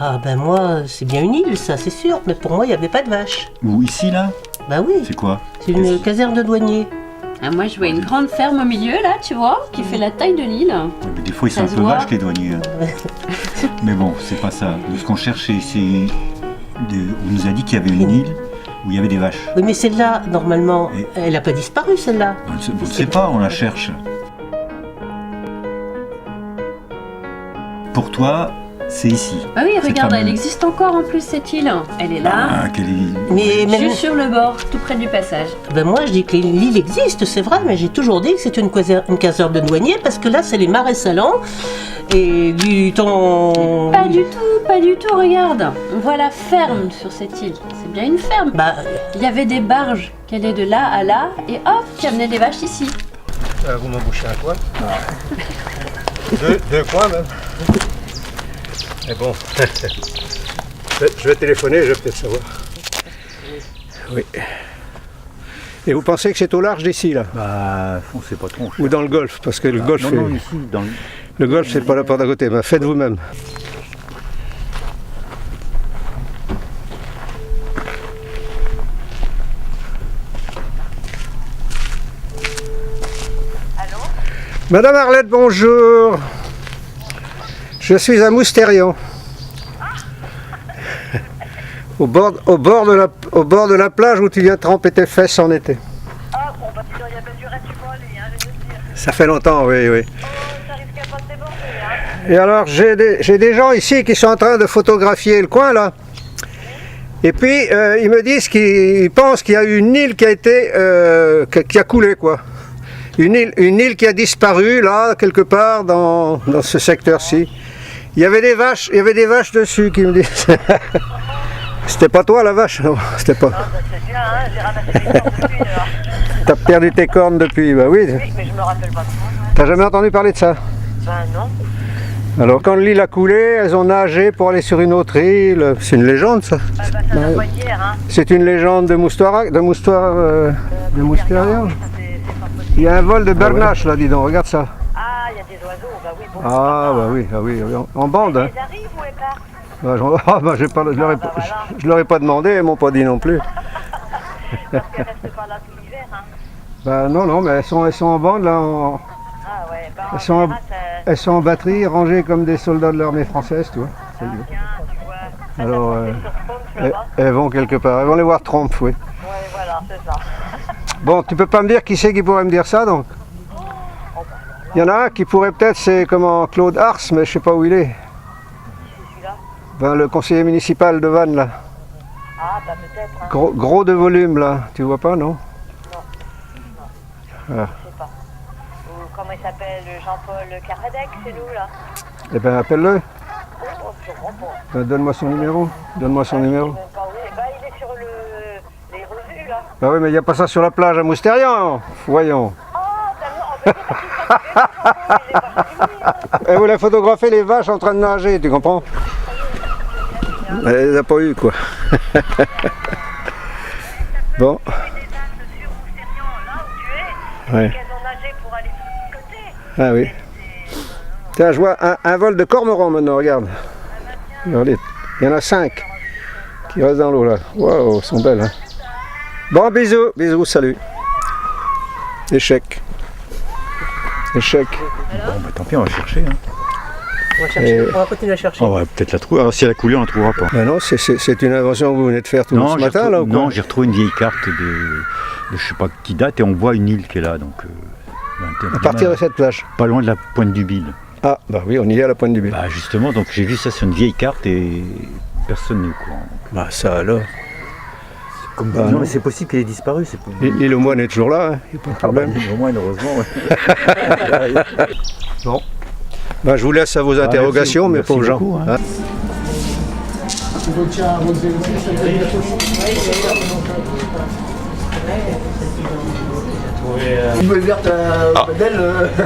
Ah ben moi, c'est bien une île, ça, c'est sûr, mais pour moi, il n'y avait pas de vache. Ou ici, là? Bah oui, C'est quoi? c'est une caserne de douaniers. Ah, moi, je vois une grande ferme au milieu, là, tu vois, qui fait la taille de l'île. Ouais, mais des fois, ils sont Ça un se peu voit. vaches, les douaniers. Hein. Mais bon, c'est pas ça. Nous, ce qu'on cherchait, c'est... On nous a dit qu'il y avait une île où il y avait des vaches. Oui, mais celle-là, normalement, Et- elle n'a pas disparu, celle-là. On ne sait pas, on la cherche. Pour toi, c'est ici. Ah oui, Cette regarde, fameuse- elle existe encore en plus, cette île. Elle est là, Ah, quelle île. Mais même, juste sur le bord, tout près du passage. ben moi, je dis que l'île existe, c'est vrai, mais j'ai toujours dit que c'était une caserne de douaniers, parce que là, c'est les marais salants, et du temps... Pas du tout, regarde. On voit la ferme sur cette île. C'est bien une ferme. Bah, Il y avait des barges qui allaient de là à là, et hop, qui amenaient des vaches ici. Vous m'embouchez un coin. Deux coins même. Mais bon, je vais téléphoner, je vais peut-être savoir. Oui. Et vous pensez que c'est au large d'ici, là? Bah, on sait pas trop. Ou dans le golfe? Parce que le golfe, Non, non, ici, dans le... le golfe, c'est pas la porte d'à côté. Bah, faites vous-même. Madame Arlette, bonjour. Je suis à Moustérian. Au bord de la plage où tu viens tremper tes fesses en été. Ah bon, bah dis donc, il y a bien du reste du voler, hein, je veux dire. Ça fait longtemps, oui, oui. Oh, ça risque pas de déborder, hein. Et alors, j'ai des gens ici qui sont en train de photographier le coin, là. Et puis, ils me disent qu'ils pensent qu'il y a une île qui a été... qui a coulé, quoi. Une île qui a disparu, là, quelque part, dans ce secteur-ci. Il y avait des vaches dessus, qui me disent. C'était pas toi, la vache, non? C'était pas... Ah, bah c'est bien, hein, j'ai ramassé les cornes depuis, alors. T'as perdu tes cornes depuis, bah oui. Oui, mais je me rappelle pas de ça. T'as jamais entendu parler de ça? Ben non. Alors, quand l'île a coulé, elles ont nagé pour aller sur une autre île. C'est une légende, ça. Ah, bah ça date pas d'hier, hein. C'est une légende de Moustérian. Oui, ça, c'est pas possible. Il y a un vol de bernache, là, dis donc, regarde ça. Ah, il y a des oiseaux, bah oui, bon. Ah, bah oui, en bande. Hein. Ils arrivent ou elles partent? Je leur ai pas demandé, elles m'ont pas dit non plus. Parce qu'elles restent pas là tout l'hiver, hein. Bah non, mais elles sont en bande, là. Ah ouais, bah en Elles sont en- général, ça... Elles sont en batterie, rangées comme des soldats de l'armée française, tu vois. Ah, tiens, tu vois. Ça, Alors, ça se sur Trump, elles, là-bas. elles vont quelque part. Elles vont les voir Trump, oui. Ouais, voilà, c'est ça. Bon, tu peux pas me dire qui c'est qui pourrait me dire ça, donc? Il y en a un qui pourrait peut-être, c'est comment, Claude Ars, mais je sais pas où il est. C'est celui-là? Ben, le conseiller municipal de Vannes, là. Ah, bah peut-être, hein. Gros de volume, là. Tu vois pas, non? Je sais pas. Ou comment il s'appelle, Jean-Paul Caradec, c'est nous, là. Eh ben, appelle-le. Oh, je comprends pas. Donne-moi son numéro. Donne-moi son Je sais numéro. même pas où il est. Bah, il est sur les revues, là. Bah oui, mais il n'y a pas ça sur la plage à Moustérian. Voyons. Oh, tellement. Oh, bah, il est pas fini. Elle voulait photographier les vaches en train de nager, tu comprends? Elle les a pas eu, quoi. Bon. Il y a des vaches sur Moustérian, là où tu es. Ouais. Et qu'elles ont nagé pour aller de l'autre côté. Ah oui. Tiens, je vois un vol de cormorans maintenant, regarde. Regardez, il y en a 5 qui restent dans l'eau là. Waouh, elles sont belles. Hein. Bon, bisous, salut. Échec. Échec. Bon, bah tant pis, on va chercher. Hein. on va continuer à chercher. On va peut-être la trouver. Alors, si elle a coulé, on la trouvera pas. Ben non, c'est une invention que vous venez de faire tout ce matin là ou quoi? Non, j'ai retrouvé une vieille carte de je sais pas qui date et on voit une île qui est là. Donc, À partir de cette plage. pas loin de la pointe du Bil. Ah, bah oui, on y est à la pointe du Bil. Bah justement, donc j'ai vu ça sur une vieille carte et personne n'est au courant. Bah ça alors. Comme Bah, non, non. mais c'est possible qu'elle ait disparu. C'est L'île aux moines est toujours là, il n'y a pas de problème. Au moins, heureusement. Ouais. Bon. Bah, je vous laisse à vos interrogations, mes merci pauvres gens. beaucoup, hein. Hein.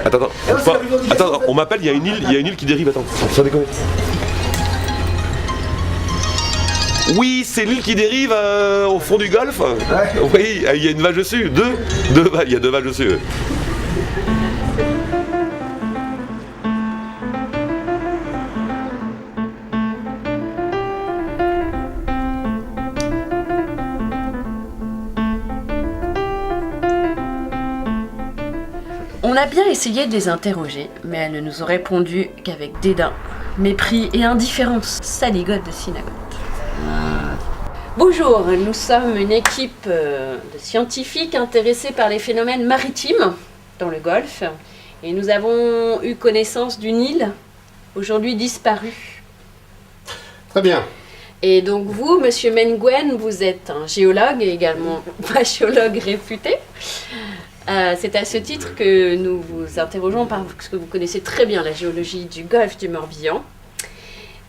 Attends, on m'appelle, il y a une île qui dérive, attends, sans déconner. Oui, c'est l'île qui dérive au fond du golfe. Oui, il y a une vache dessus, il y a deux vaches dessus. a bien essayé de les interroger, mais elles ne nous ont répondu qu'avec dédain, mépris et indifférence. Saligote de synagogue. Bonjour, nous sommes une équipe de scientifiques intéressés par les phénomènes maritimes dans le Golfe. Et nous avons eu connaissance d'une île, aujourd'hui disparue. Très bien. Et donc vous, monsieur Mengwen, vous êtes un géologue et également géologue réputé. C'est à ce titre que nous vous interrogeons parce que vous connaissez très bien la géologie du Golfe du Morbihan.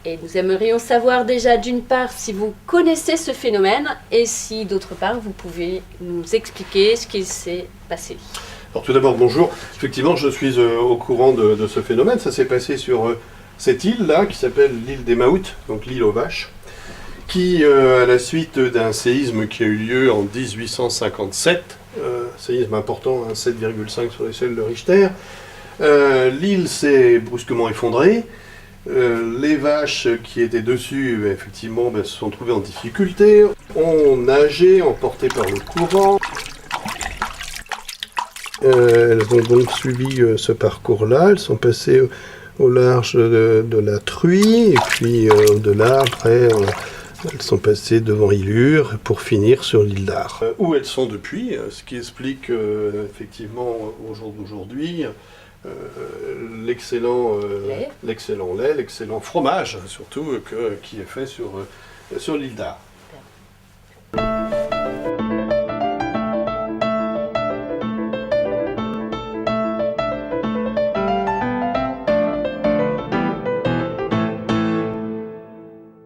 Et nous aimerions savoir déjà d'une part si vous connaissez ce phénomène et si d'autre part vous pouvez nous expliquer ce qu'il s'est passé. Alors tout d'abord, bonjour. Effectivement, je suis au courant de ce phénomène. Ça s'est passé sur cette île-là, qui s'appelle l'île des Maoutes, donc l'île aux vaches, qui, à la suite d'un séisme qui a eu lieu en 1857, séisme important, hein, 7,5 sur l'échelle de Richter, l'île s'est brusquement effondrée. Les vaches qui étaient dessus, effectivement, se sont trouvées en difficulté, ont nagé, emportées par le courant. Elles ont donc suivi ce parcours-là, elles sont passées au large de la Truie, et puis au-delà, après, elles sont passées devant Ilure pour finir sur l'île d'Ar. Où elles sont depuis, ce qui explique effectivement au jour d'aujourd'hui l'excellent lait, l'excellent fromage surtout qui est fait sur l'île d'Ar.